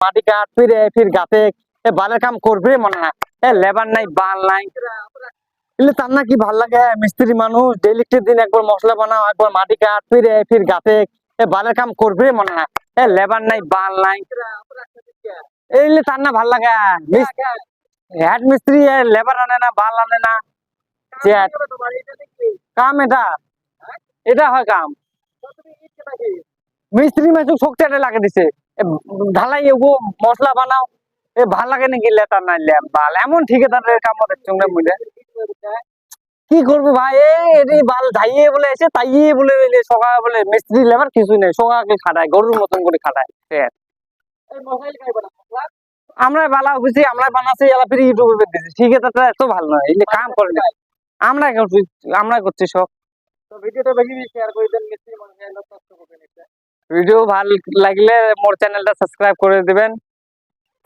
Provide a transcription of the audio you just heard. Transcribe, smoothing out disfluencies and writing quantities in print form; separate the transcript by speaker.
Speaker 1: মাটি কাট ফির গাতে বালের কাম করবে মনে না লেবার নাই বাল নাই এলে তার না কি ভাল লাগে মিস্ত্রি মানুষ ডেইলি দিন একবার মশলা বানাও একবার মাটি কাট ফির গাতে বালের কাম করবে মনে না লেবার নাই বাল নাই এইলে তার না ভাল লাগে হেড মিস্ত্রি লেবার আনে না বাল আনে না কাম এটা এটা হয় কাম মিস্ত্রি মাসুক শক্তিটা লাগে দিছে ঢালাই এগো মশলা বানাও ভাল লাগে নাকি লেতার নাই বাল এমন ঠিকাদারের কাম দেখছো না বুঝলে কি করবে ভাই এই বাল ধাইয়ে বলে এসে তাইয়ে বলে সকাল বলে মিস্ত্রি লেবার কিছু নেই সকালকে খাটায় গরুর মতন করে খাটায় আমরা বালা বুঝছি আমরা বানাচ্ছি এলা ফিরে ইউটিউবে দিচ্ছি ঠিকাদারটা এত ভালো নয় এই কাম করে না আমরা করছি সব ভিডিওটা বেশি শেয়ার করে দেন মিস্ত্রি মানুষ ভিডিও ভালো লাগলে মোর চ্যানেলটা সাবস্ক্রাইব করে দিবেন।